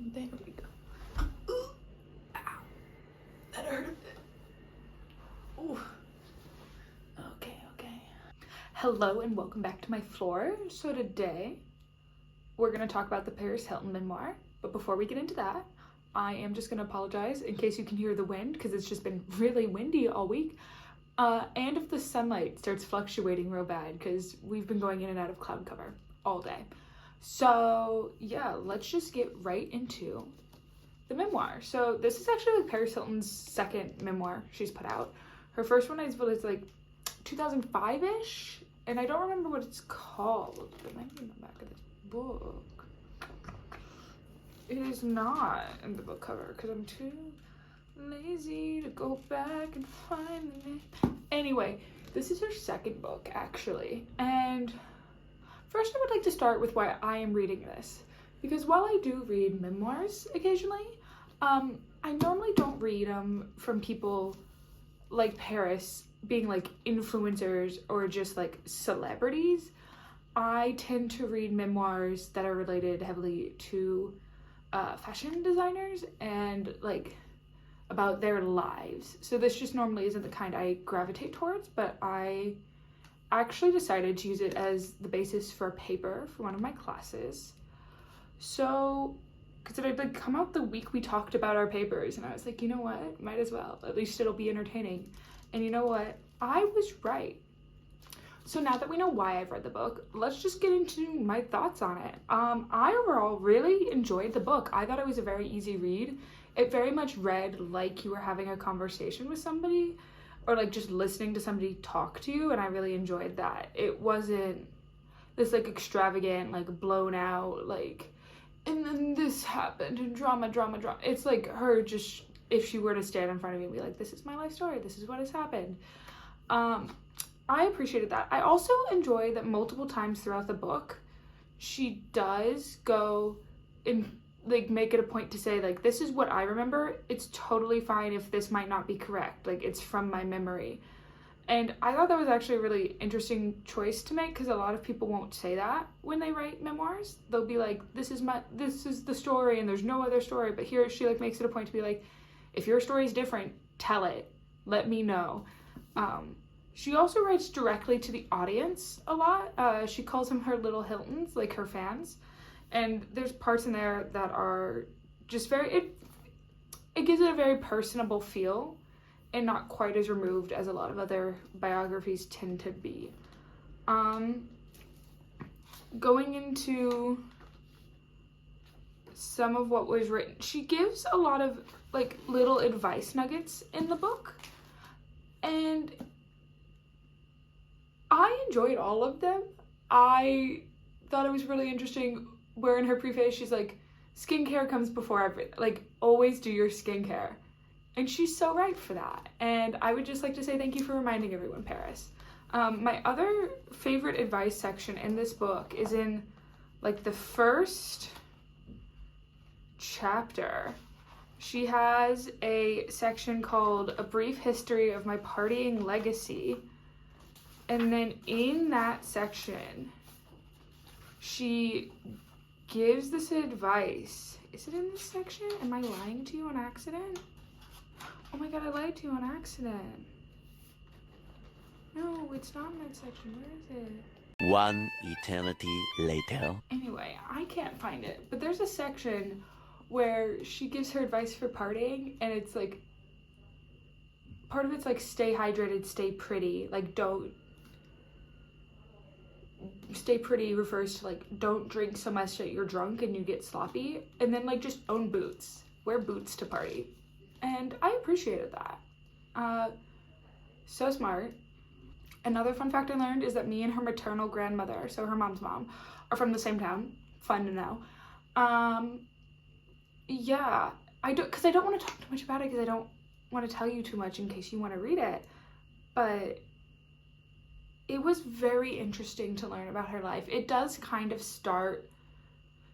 There we go. Ooh, ow, that hurt a bit. Ooh. Okay. Hello and welcome back to my floor. So today we're gonna talk about the Paris Hilton memoir. But before we get into that, I am just gonna apologize in case you can hear the wind because it's just been really windy all week. And if the sunlight starts fluctuating real bad because we've been going in and out of cloud cover all day. So yeah, let's just get right into the memoir. So this is actually like Paris Hilton's second memoir she's put out. Her first one is like 2005-ish, and I don't remember what it's called. It might be in the back of this book. It is not in the book cover because I'm too lazy to go back and find the name. Anyway, this is her second book actually, and first I would like to start with why I am reading this, because while I do read memoirs occasionally, I normally don't read them from people like Paris being like influencers or just like celebrities. I tend to read memoirs that are related heavily to fashion designers and like about their lives. So this just normally isn't the kind I gravitate towards, but I actually decided to use it as the basis for a paper for one of my classes. So, because it had like come out the week we talked about our papers, and I was like, you know what, might as well, at least it'll be entertaining. And you know what, I was right. So now that we know why I've read the book, let's just get into my thoughts on it. I overall really enjoyed the book. I thought it was a very easy read. It very much read like you were having a conversation with somebody, or like just listening to somebody talk to you, and I really enjoyed that. It wasn't this like extravagant, like blown out, like, and then this happened, and drama. It's like her just, if she were to stand in front of me and be like, this is my life story, this is what has happened. I appreciated that. I also enjoy that multiple times throughout the book, she does go and like make it a point to say like, this is what I remember. It's totally fine if this might not be correct. Like, it's from my memory. And I thought that was actually a really interesting choice to make, because a lot of people won't say that when they write memoirs. They'll be like, this is the story and there's no other story. But here she like makes it a point to be like, if your story is different, tell it. Let me know. She also writes directly to the audience a lot. She calls them her little Hiltons, like her fans. And there's parts in there that are just very, it gives it a very personable feel and not quite as removed as a lot of other biographies tend to be. Going into some of what was written, she gives a lot of like little advice nuggets in the book, and I enjoyed all of them. I thought it was really interesting where in her preface she's like, skincare comes before everything, like always do your skincare. And she's so right for that. And I would just like to say thank you for reminding everyone, Paris. My other favorite advice section in this book is in like the first chapter. She has a section called A Brief History of My Partying Legacy. And then in that section, she gives this advice. Is it in this section? Am I lying to you on accident? Oh my god, I lied to you on accident. No, it's not in that section. Where is it? One eternity later. Anyway, I can't find it. But there's a section where she gives her advice for partying, and it's like, part of it's like, stay hydrated, stay pretty. Like, don't, stay pretty refers to like, don't drink so much that you're drunk and you get sloppy. And then like, just own boots. Wear boots to party. And I appreciated that. So smart. Another fun fact I learned is that me and her maternal grandmother, so her mom's mom, are from the same town. Fun to know. Yeah, I don't want to talk too much about it because I don't want to tell you too much in case you want to read it. But it was very interesting to learn about her life. It does kind of start,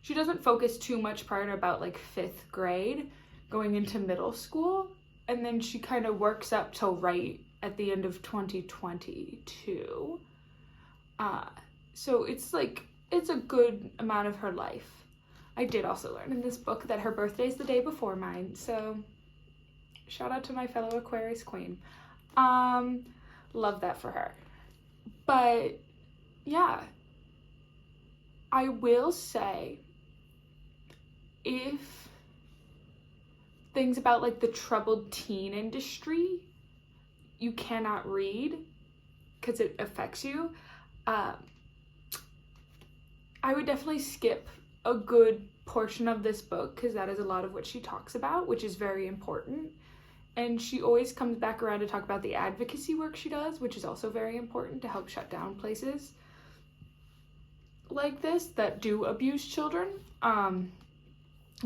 she doesn't focus too much prior to about like 5th grade, going into middle school, and then she kind of works up till right at the end of 2022. So it's like, it's a good amount of her life. I did also learn in this book that her birthday is the day before mine, so shout out to my fellow Aquarius queen. Love that for her. But yeah, I will say, if things about like the troubled teen industry you cannot read because it affects you, I would definitely skip a good portion of this book, because that is a lot of what she talks about, which is very important. And she always comes back around to talk about the advocacy work she does, which is also very important to help shut down places like this that do abuse children,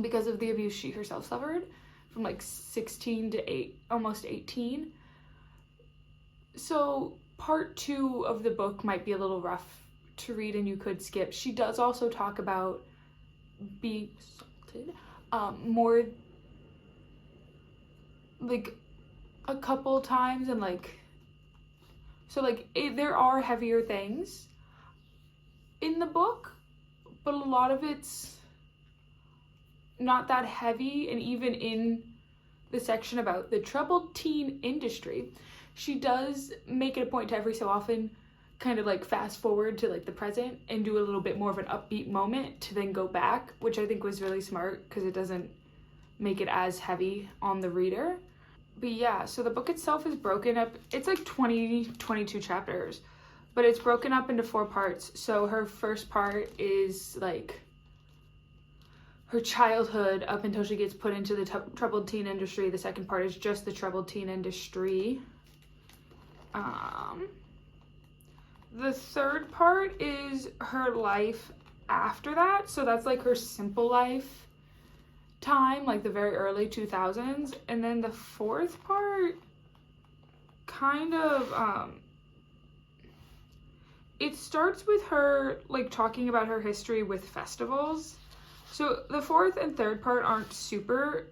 because of the abuse she herself suffered from like 16 to almost 18. So part 2 of the book might be a little rough to read and you could skip. She does also talk about being assaulted more like a couple times, and like, so like there are heavier things in the book, but a lot of it's not that heavy. And even in the section about the troubled teen industry, she does make it a point to every so often kind of like fast forward to like the present and do a little bit more of an upbeat moment to then go back, which I think was really smart because it doesn't make it as heavy on the reader. But yeah, so the book itself is broken up. It's like 22 chapters, but it's broken up into 4 parts. So her first part is like her childhood up until she gets put into the troubled teen industry. The second part is just the troubled teen industry. The third part is her life after that. So that's like her simple life time, like the very early 2000s. And then the fourth part kind of it starts with her like talking about her history with festivals. So the fourth and third part aren't super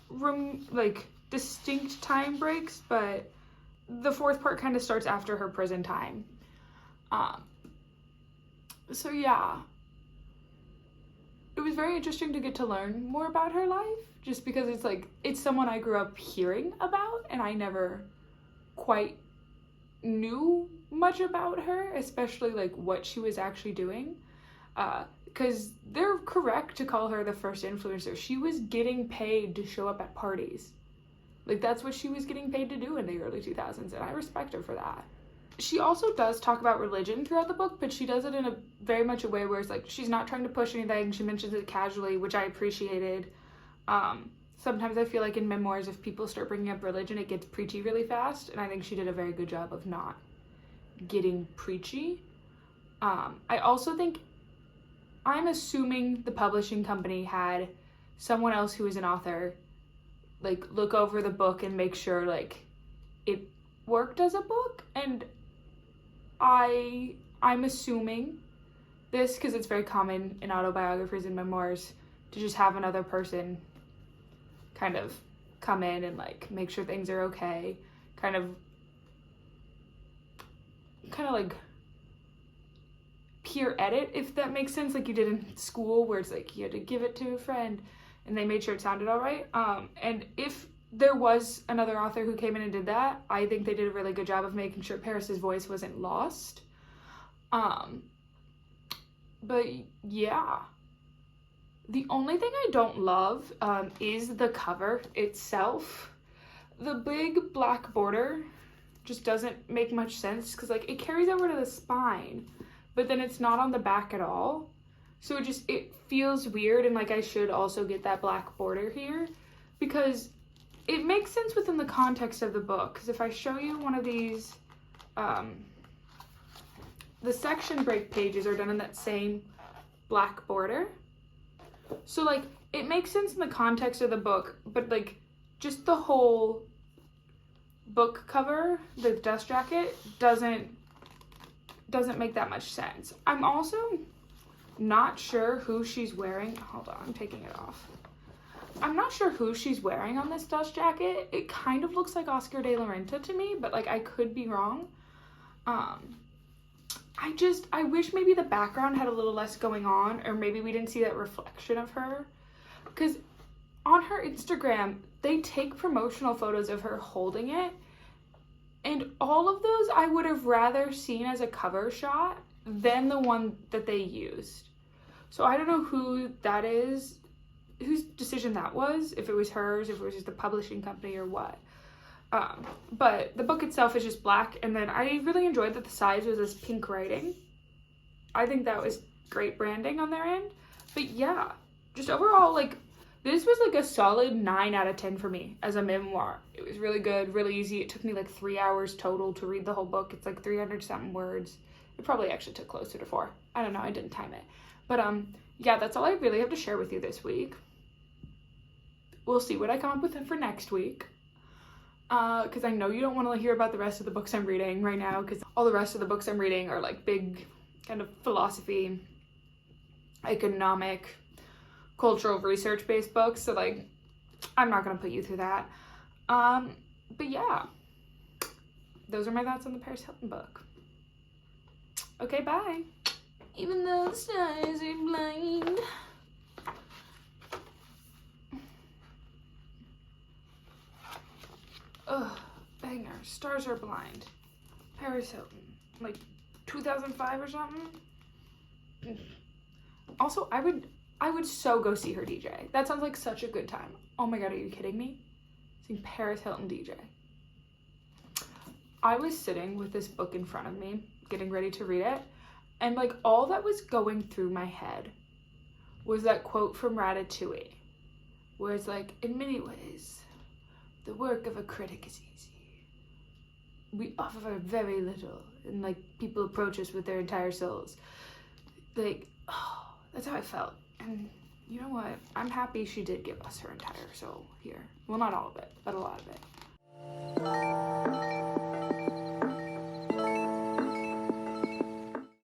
like distinct time breaks, but the fourth part kind of starts after her prison time. So yeah, it was very interesting to get to learn more about her life, just because it's like, it's someone I grew up hearing about and I never quite knew much about her, especially like what she was actually doing. Because they're correct to call her the first influencer. She was getting paid to show up at parties. Like, that's what she was getting paid to do in the early 2000s, and I respect her for that. She also does talk about religion throughout the book, but she does it in a very much a way where it's like, she's not trying to push anything. She mentions it casually, which I appreciated. Sometimes I feel like in memoirs, if people start bringing up religion, it gets preachy really fast, and I think she did a very good job of not getting preachy. I also think, I'm assuming the publishing company had someone else who is an author like look over the book and make sure like it worked as a book, and I'm assuming this because it's very common in autobiographies and memoirs to just have another person kind of come in and like make sure things are okay, kind of like peer edit, if that makes sense, like you did in school where it's like you had to give it to a friend and they made sure it sounded all right. And if there was another author who came in and did that, I think they did a really good job of making sure Paris's voice wasn't lost. But yeah, the only thing I don't love is the cover itself. The big black border just doesn't make much sense because like it carries over to the spine, but then it's not on the back at all. So it feels weird, and like I should also get that black border here because it makes sense within the context of the book. Because if I show you one of these, the section break pages are done in that same black border. So like it makes sense in the context of the book, but like just the whole book cover, the dust jacket, doesn't make that much sense. I'm also not sure who she's wearing. Hold on, I'm taking it off. I'm not sure who she's wearing on this dust jacket. It kind of looks like Oscar de la Renta to me, but like I could be wrong. I wish maybe the background had a little less going on, or maybe we didn't see that reflection of her. Because on her Instagram, they take promotional photos of her holding it, and all of those I would have rather seen as a cover shot than the one that they used. So I don't know who that is, whose decision that was, if it was hers, if it was just the publishing company or what. But the book itself is just black, and then I really enjoyed that the sides was this pink writing. I think that was great branding on their end. But yeah, just overall, like, this was like a solid 9 out of 10 for me as a memoir. It was really good, really easy. It took me like 3 hours total to read the whole book. It's like 300 something words. It probably actually took closer to 4. I don't know, I didn't time it. But yeah, that's all I really have to share with you this week. We'll see what I come up with for next week. Because I know you don't want to hear about the rest of the books I'm reading right now, because all the rest of the books I'm reading are like big kind of philosophy, economic, cultural research based books, so like I'm not gonna put you through that. But yeah, those are my thoughts on the Paris Hilton book. Okay, bye. Even though the stars are blind. Ugh, banger. Stars Are Blind. Paris Hilton. Like 2005 or something. Also, I would so go see her DJ. That sounds like such a good time. Oh my god, are you kidding me? Seeing Paris Hilton DJ. I was sitting with this book in front of me, getting ready to read it, and like all that was going through my head was that quote from Ratatouille, where it's like, in many ways, the work of a critic is easy. We offer very little, and like people approach us with their entire souls. Like, oh, that's how I felt. And you know what? I'm happy she did give us her entire soul here. Well, not all of it, but a lot of it.